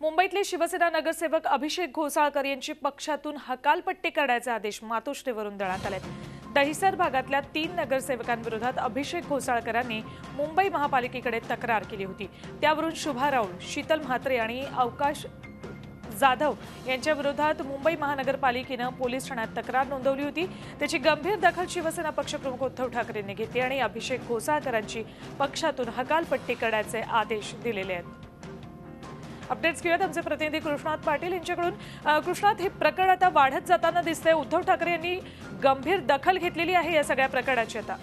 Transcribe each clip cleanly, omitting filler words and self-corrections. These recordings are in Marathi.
मुंबईतले शिवसेना नगरसेवक अभिषेक घोसाळकर यांची पक्षातून हकालपट्टी करण्याचे आदेश मातोश्रीवरून देण्यात आले। दहिसर भागातल्या 3 नगरसेवकांविरोधात अभिषेक घोसाळकरांनी मुंबई महापालिकेकडे तक्रार केली होती। त्यावरून शुभा राऊळ, शीतल म्हात्रे आणि अवकाश जाधव यांच्या विरोधात मुंबई महानगरपालिकेने पोलीस ठाण्यात तक्रार नोंदवली होती। त्याची गंभीर दखल शिवसेना पक्षप्रमुख उद्धव ठाकरेंनी घेतली आणि अभिषेक घोसाळकरांची पक्षातून हकालपट्टी करण्याचे आदेश दिलेले आहेत। अपडेट्स घेऊयात आमचे प्रतिनिधी कृष्णात पाटील यांच्याकडून। कृष्णात, हे प्रकरण आता वाढत जाताना दिसतंय। उद्धव ठाकरे यांनी गंभीर दखल घेतलेली आहे या सगळ्या प्रकरणाची। आता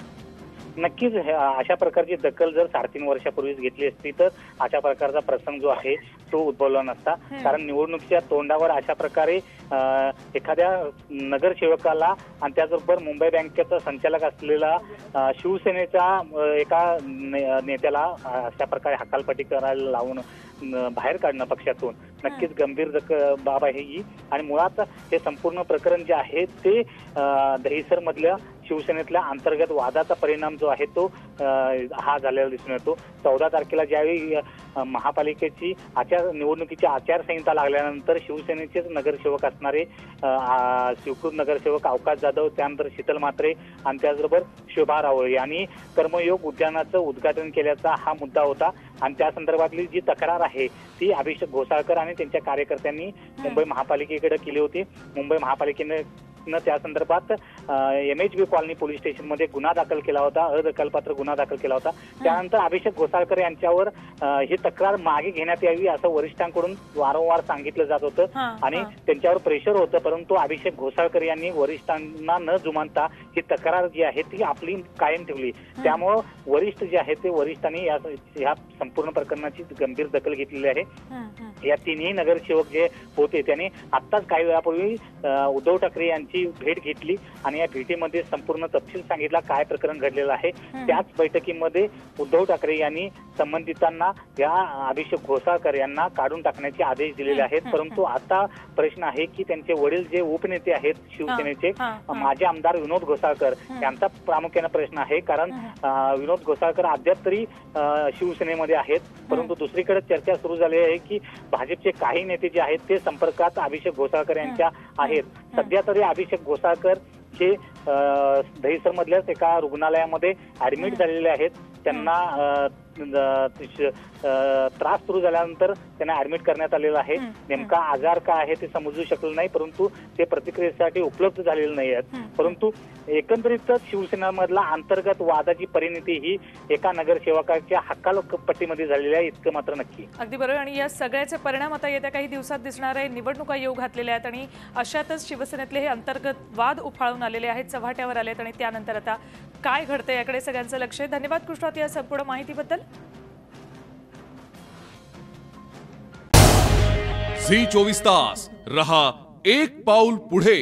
नक्कीच अशा प्रकारची दखल जर 3.5 वर्षापूर्वीच घेतली असती तर अशा प्रकारचा प्रसंग जो आहे तो उद्भवला नसता। कारण निवडणुकीच्या तोंडावर अशा प्रकारे एखाद्या नगरसेवकाला आणि त्याचबरोबर मुंबई बँकेचा संचालक असलेला शिवसेनेच्या एका नेत्याला अशा प्रकारे हकालपट्टी करायला लावून बाहेर काढणं पक्षातून नक्कीच गंभीर बाब आहे ही। आणि मुळात हे संपूर्ण प्रकरण जे आहे ते दहिसर मधल्या शिवसेनेतल्या अंतर्गत वादाचा परिणाम जो आहे तो हा झालेला दिसून येतो। 14 तारखेला ज्यावेळी महापालिकेची निवडणुकीची आचारसंहिता लागल्यानंतर शिवसेनेचेच नगरसेवक असणारे स्वीकृत नगरसेवक अवकाश जाधव, त्यानंतर शीतल म्हात्रे आणि त्याचबरोबर शुभा राऊळ यांनी कर्मयोग उद्यानाचं उद्घाटन केल्याचा हा मुद्दा होता। आणि त्या संदर्भातली जी तक्रार आहे ती अभिषेक घोसाळकर आणि त्यांच्या कार्यकर्त्यांनी मुंबई महापालिकेकडे केली होती। मुंबई महापालिकेने त्या संदर्भात MHB कॉलनी पोलीस स्टेशनमध्ये गुन्हा दाखल केला होता, अदखलपात्र गुन्हा दाखल केला होता। त्यानंतर अभिषेक घोसाळकर यांच्यावर ही तक्रार मागे घेण्यात यावी असं वरिष्ठांकडून वारंवार सांगितलं जात होतं आणि त्यांच्यावर प्रेशर होतं। परंतु अभिषेक घोसाळकर यांनी वरिष्ठांना न जुमानता ही तक्रार जी आहे ती आपली कायम ठेवली। त्यामुळे वरिष्ठ जे आहेत ते वरिष्ठांनी या संपूर्ण प्रकरणाची गंभीर दखल घेतलेली आहे। या 3ही नगरसेवक जे होते त्यांनी आत्ताच काही वेळापूर्वी उद्धव ठाकरे यांची भेट घेतली आणि या भेटीमध्ये संपूर्ण तपशील सांगितला काय प्रकरण घडलेलं आहे। त्याच बैठकीमध्ये उद्धव ठाकरे यांनी संबंधितांना या अभिषेक घोसाळकर यांना काढून टाकण्याचे आदेश दिलेले आहेत। परंतु आता प्रश्न आहे की त्यांचे वडील जे उपनेते आहेत शिवसेनेचे माजी आमदार विनोद घोसाळकर यांचा प्रामुख्याने प्रश्न आहे। कारण विनोद घोसाळकर अद्याप तरी शिवसेनेमध्ये आहेत, परंतु दुसरीकडे चर्चा सुरू झाली आहे की भाजपचे काही नेते जे आहेत ते संपर्कात अभिषेक घोसाळकर यांच्या आहेत। सध्या तरी अभिषेक घोसाळकर हे दहिसर मधल्याच एका रुग्णालयामध्ये ऍडमिट झालेले आहेत। त्यांना त्रास सुरू झाल्यानंतर त्यांना ऍडमिट करण्यात आलेलं आहे। नेमका आजार काय आहे ते समजू शकलं नाही, परंतु ते प्रतिक्रियेसाठी उपलब्ध झालेले नाही आहेत। परंतु एकंदरीतच शिवसेनेमधला अंतर्गत वादाची परिणती ही एका नगरसेवकाच्या हकालपट्टीमध्ये झालेली आहे, इतकं मात्र नक्की। अगदी बरोबर। आणि या सगळ्याचे परिणाम आता येत्या काही दिवसात दिसणार आहे। निवडणुका येऊ घातलेल्या आहेत आणि अशातच शिवसेनेतले हे अंतर्गत वाद उफाळून आलेले आहेत, चव्हाट्यावर आलेत आणि त्यानंतर आता काय घडतंय याकडे सगळ्यांचं लक्ष आहे। धन्यवाद कृष्णात या संपूर्ण माहितीबद्दल। झी 24 तास रहा एक पाऊल पुढे।